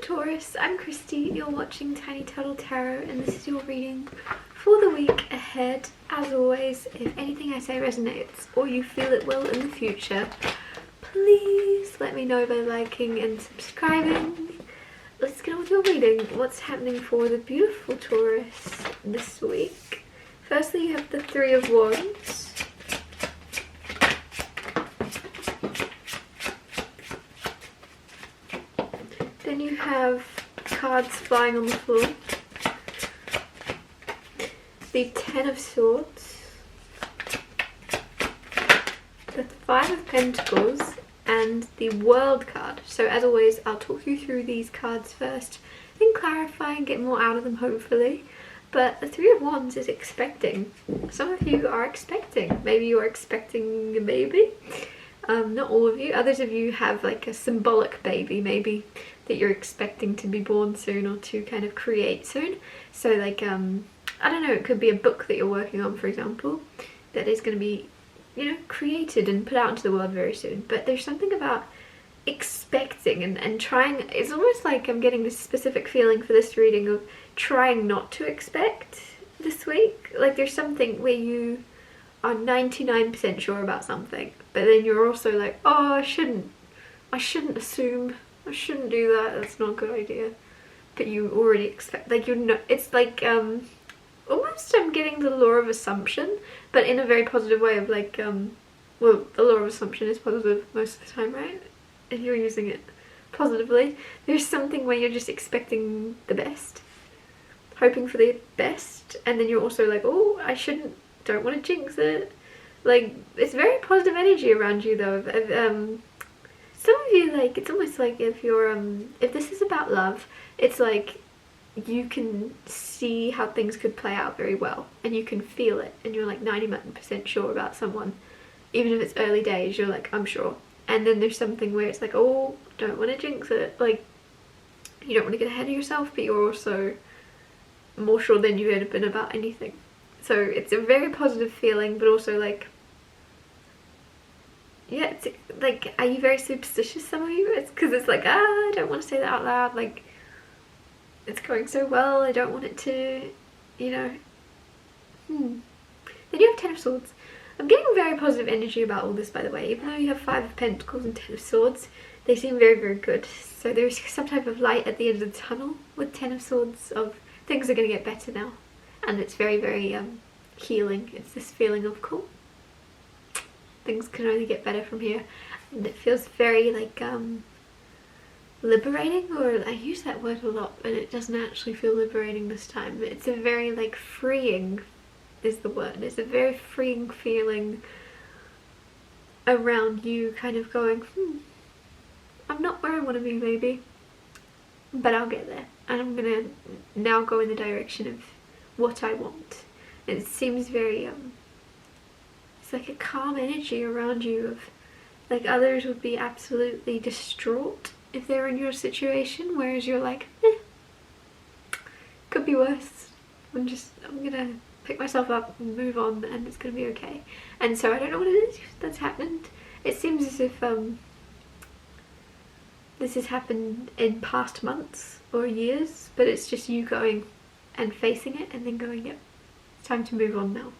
Taurus, I'm Christy, you're watching Tiny Turtle Tarot, and this is your reading for the week ahead. As always, if anything I say resonates or you feel it will in the future, please let me know by liking and subscribing. Let's get on with your reading. What's happening for the beautiful Taurus this week? Firstly, you have the Three of Wands. Then you have cards flying on the floor. The Ten of Swords. The Five of Pentacles. And the World card. So as always, I'll talk you through these cards first, then clarify and get more out of them hopefully. But the Three of Wands is expecting. Some of you are expecting. Maybe you are expecting a baby. Not all of you. Others of you have like a symbolic baby maybe that you're expecting to be born soon or to kind of create soon. So like, I don't know, it could be a book that you're working on, for example, that is going to be, you know, created and put out into the world very soon. But there's something about expecting and trying. It's almost like I'm getting this specific feeling for this reading of trying not to expect this week. Like there's something where you are 99% sure about something, but then you're also like, oh, I shouldn't assume, I shouldn't do that, that's not a good idea. But you already expect, like, you know, it's like almost I'm getting the law of assumption, but in a very positive way of like, well, the law of assumption is positive most of the time, right? If you're using it positively. There's something where you're just expecting the best, hoping for the best, and then you're also like, oh, don't want to jinx it. Like, it's very positive energy around you though. Some of you, like, it's almost like if you're, if this is about love, it's like you can see how things could play out very well, and you can feel it, and you're like 99% sure about someone. Even if it's early days, you're like, I'm sure. And then there's something where it's like, oh, don't want to jinx it. Like, you don't want to get ahead of yourself, but you're also more sure than you've ever been about anything. So it's a very positive feeling, but also like, yeah, it's like, are you very superstitious, some of you? It's because it's like, I don't want to say that out loud, like, it's going so well, I don't want it to, you know. Then you have Ten of Swords. I'm getting very positive energy about all this, by the way. Even though you have Five of Pentacles and Ten of Swords, they seem very, very good. So there's some type of light at the end of the tunnel with Ten of Swords of things are going to get better now. And it's very, very healing. It's this feeling of, cool, things can only get better from here. And it feels very like liberating, or I use that word a lot, but it doesn't actually feel liberating this time. It's a very like freeing is the word. It's a very freeing feeling around you, kind of going, I'm not where I want to be maybe, but I'll get there. And I'm gonna now go in the direction of what I want. It seems very it's like a calm energy around you of like others would be absolutely distraught if they're in your situation, whereas you're like, could be worse. I'm gonna pick myself up and move on, and it's gonna be okay. And so I don't know what it is that's happened. It seems as if this has happened in past months or years, but it's just you going and facing it and then going, yep, it's time to move on now.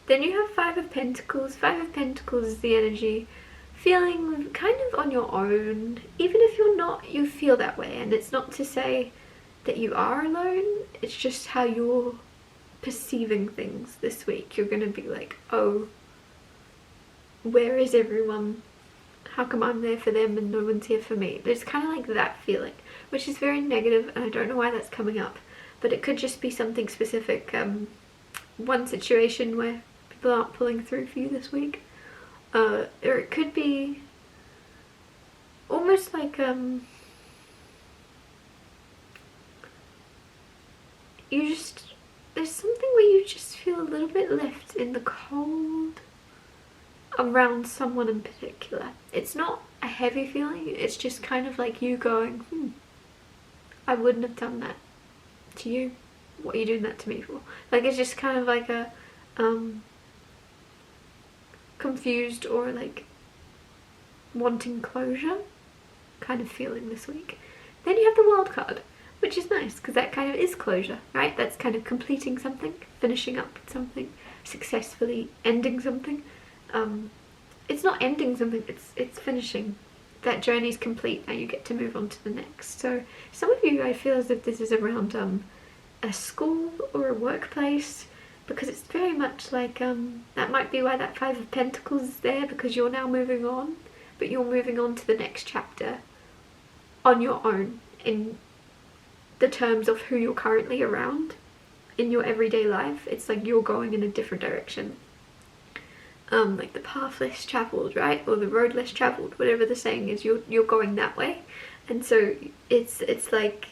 Then you have Five of Pentacles. Five of Pentacles is the energy feeling kind of on your own. Even if you're not, you feel that way. And it's not to say that you are alone, it's just how you're perceiving things this week. You're gonna be like, oh, where is everyone? How come I'm there for them and no one's here for me? There's kind of like that feeling, which is very negative, and I don't know why that's coming up. But it could just be something specific, one situation where people aren't pulling through for you this week. Or it could be almost like there's something where you just feel a little bit left in the cold around someone in particular. It's not a heavy feeling, it's just kind of like you going, I wouldn't have done that to you. What are you doing that to me for? Like, it's just kind of like a confused or like wanting closure kind of feeling this week. Then you have the World card, which is nice because that kind of is closure, right? That's kind of completing something, finishing up something, successfully ending something. It's not ending something, it's finishing. That journey is complete, now you get to move on to the next. So some of you, I feel as if this is around a school or a workplace, because it's very much like that might be why that Five of Pentacles is there, because you're now moving on, but you're moving on to the next chapter on your own, in the terms of who you're currently around in your everyday life. It's like you're going in a different direction. Like the path less travelled, right? Or the road less travelled, whatever the saying is, you're going that way. And so it's like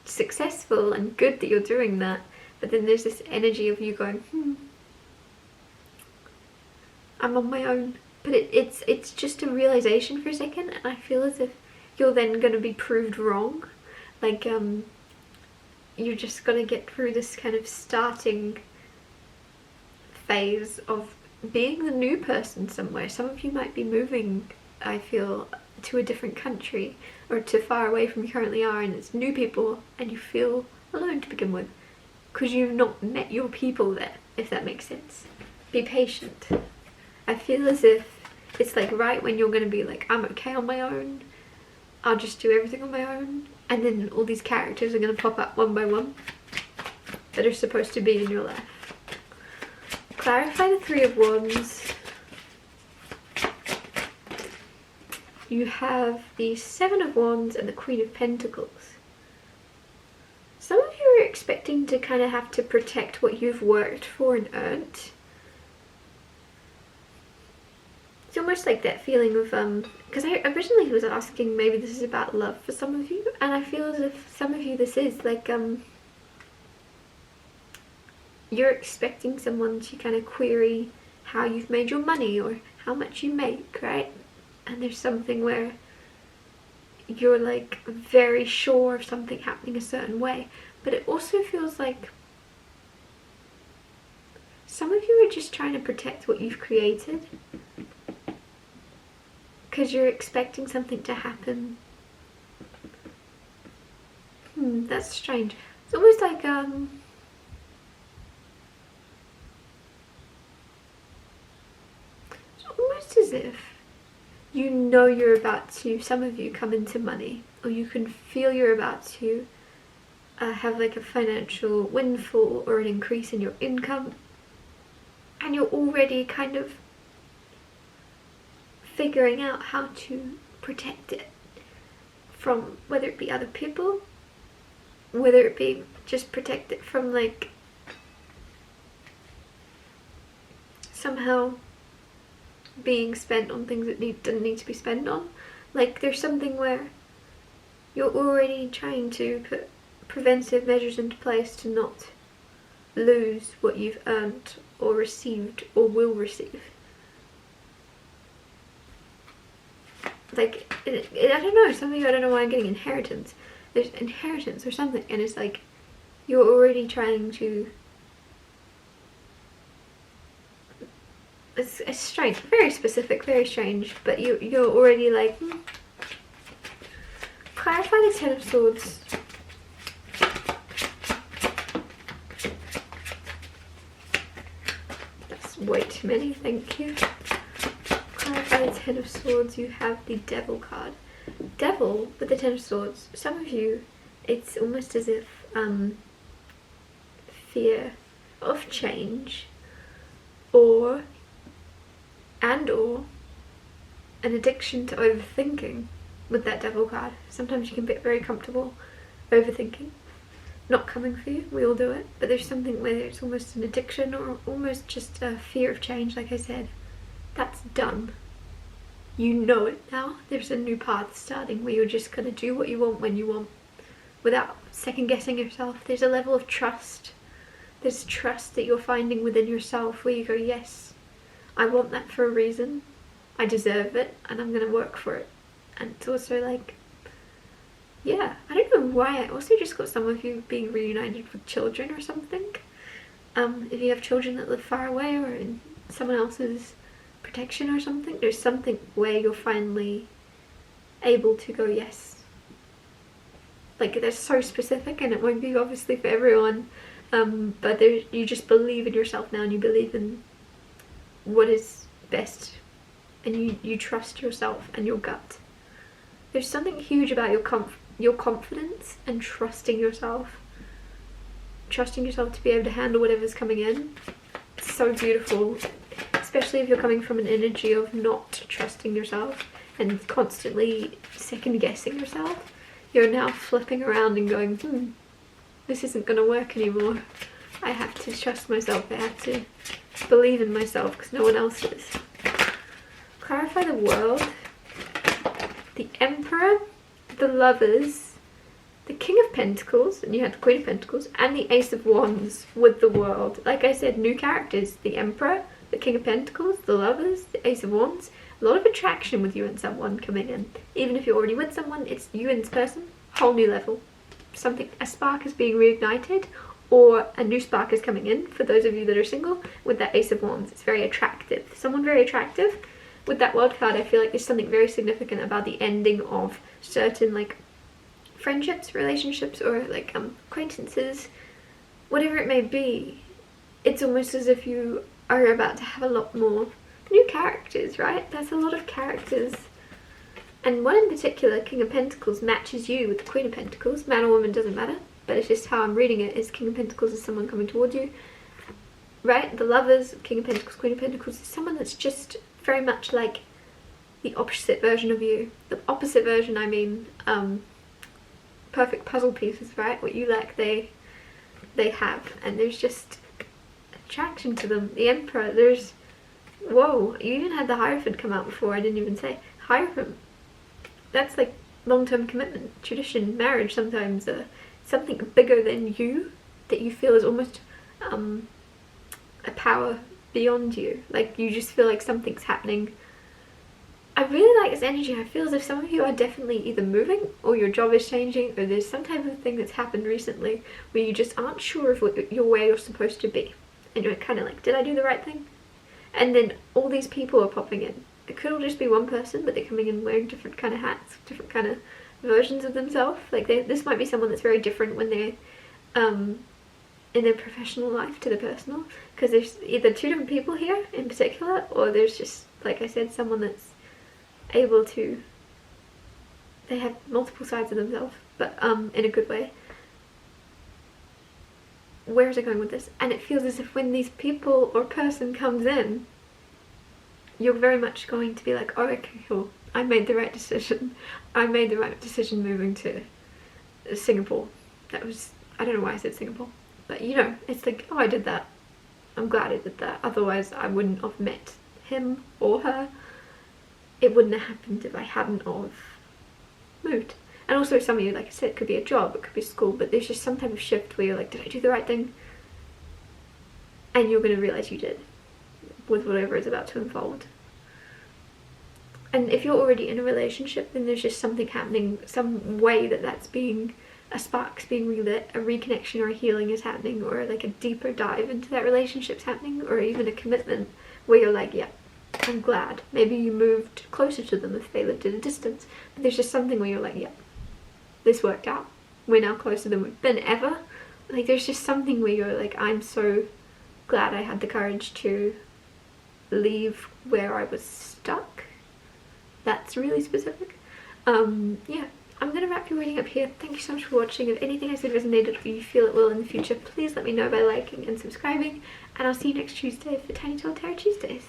successful and good that you're doing that, but then there's this energy of you going, I'm on my own. But it's just a realization for a second, and I feel as if you're then going to be proved wrong. Like you're just going to get through this kind of starting phase of being the new person somewhere. Some of you might be moving, I feel, to a different country or to far away from you currently are, and it's new people and you feel alone to begin with because you've not met your people there, if that makes sense. Be patient. I feel as if it's like right when you're going to be like, I'm okay on my own, I'll just do everything on my own, and then all these characters are going to pop up one by one that are supposed to be in your life. Clarify the Three of Wands. You have the Seven of Wands and the Queen of Pentacles. Some of you are expecting to kind of have to protect what you've worked for and earned. It's almost like that feeling of, because I originally was asking, maybe this is about love for some of you, and I feel as if some of you this is, like, you're expecting someone to kind of query how you've made your money or how much you make, right? And there's something where you're like very sure of something happening a certain way, but it also feels like some of you are just trying to protect what you've created because you're expecting something to happen. That's strange. It's almost like almost as if you know you're about to, some of you, come into money, or you can feel you're about to have like a financial windfall or an increase in your income, and you're already kind of figuring out how to protect it from, whether it be other people, whether it be just protect it from like somehow being spent on things that didn't need to be spent on. Like there's something where you're already trying to put preventive measures into place to not lose what you've earned or received or will receive. Like I don't know, some of you, I don't know why I'm getting inheritance. There's inheritance or something, and it's like you're already trying to, it's strange, very specific, very strange, but you're already like, Clarify the Ten of Swords. That's way too many, thank you. Clarify the Ten of Swords. You have the Devil card. Devil with the Ten of Swords. Some of you, it's almost as if fear of change or an addiction to overthinking with that Devil card. Sometimes you can get very comfortable overthinking. Not coming for you, we all do it, but there's something where it's almost an addiction or almost just a fear of change, like I said. That's done. You know it now. There's a new path starting where you're just going to do what you want when you want without second guessing yourself. There's a level of trust. There's trust that you're finding within yourself where you go, yes, I want that for a reason. I deserve it and I'm going to work for it. And it's also like, yeah, I don't know why. I also just got some of you being reunited with children or something. If you have children that live far away or in someone else's protection or something, there's something where you're finally able to go, yes, like they're so specific, and it won't be obviously for everyone, but you just believe in yourself now, and you believe in what is best, and you trust yourself and your gut. There's something huge about your confidence and trusting yourself to be able to handle whatever's coming in. It's so beautiful, especially if you're coming from an energy of not trusting yourself and constantly second guessing yourself. You're now flipping around and going, this isn't going to work anymore. I have to trust myself. I have to believe in myself because no one else is. Clarify the world. The Emperor, the Lovers, the King of Pentacles, and you had the Queen of Pentacles, and the Ace of Wands with the World. Like I said, new characters. The Emperor, the King of Pentacles, the Lovers, the Ace of Wands. A lot of attraction with you and someone coming in. Even if you're already with someone, it's you and this person, whole new level. A spark is being reignited, or a new spark is coming in for those of you that are single with that Ace of Wands. It's very attractive. Someone very attractive. With that World card, I feel like there's something very significant about the ending of certain like friendships, relationships, or like acquaintances, whatever it may be. It's almost as if you are about to have a lot more new characters, right? That's a lot of characters. And one in particular, King of Pentacles, matches you with the Queen of Pentacles. Man or woman, doesn't matter, but it's just how I'm reading it, is King of Pentacles is someone coming towards you, right? The Lovers, King of Pentacles, Queen of Pentacles is someone that's just very much like the opposite version of you. The opposite version, I mean, perfect puzzle pieces, right? What you lack, they have, and there's just attraction to them. The Emperor, there's, whoa, you even had the Hierophant come out before, I didn't even say. Hierophant, that's like long-term commitment, tradition, marriage sometimes, something bigger than you that you feel is almost a power beyond you. Like you just feel like something's happening. I really like this energy. I feel as if some of you are definitely either moving, or your job is changing, or there's some type of thing that's happened recently where you just aren't sure of where you're supposed to be, and you're kind of like, did I do the right thing? And then all these people are popping in. It could all just be one person, but they're coming in wearing different kind of hats, different kind of versions of themselves. Like this might be someone that's very different when they're in their professional life to the personal, because there's either two different people here in particular, or there's just, like I said, someone that's able to, they have multiple sides of themselves, but in a good way. Where is it going with this? And it feels as if when these people or person comes in, you're very much going to be like, oh, okay, cool, I made the right decision. I made the right decision moving to Singapore. That was, I don't know why I said Singapore, but you know, it's like, oh, I did that. I'm glad I did that. Otherwise, I wouldn't have met him or her. It wouldn't have happened if I hadn't of moved. And also some of you, like I said, it could be a job, it could be school, but there's just some type of shift where you're like, did I do the right thing? And you're going to realise you did with whatever is about to unfold. And if you're already in a relationship, then there's just something happening, some way that's being, a spark's being relit, a reconnection or a healing is happening, or like a deeper dive into that relationship's happening, or even a commitment where you're like, yeah, I'm glad. Maybe you moved closer to them if they lived at a distance, but there's just something where you're like, yeah, this worked out. We're now closer than we've been ever. Like there's just something where you're like, I'm so glad I had the courage to leave where I was stuck. That's really specific. Yeah, I'm gonna wrap your reading up here. Thank you so much for watching. If anything I said resonated or you feel it will in the future, please let me know by liking and subscribing, and I'll see you next Tuesday for Tiny Tall Tarot Tuesdays.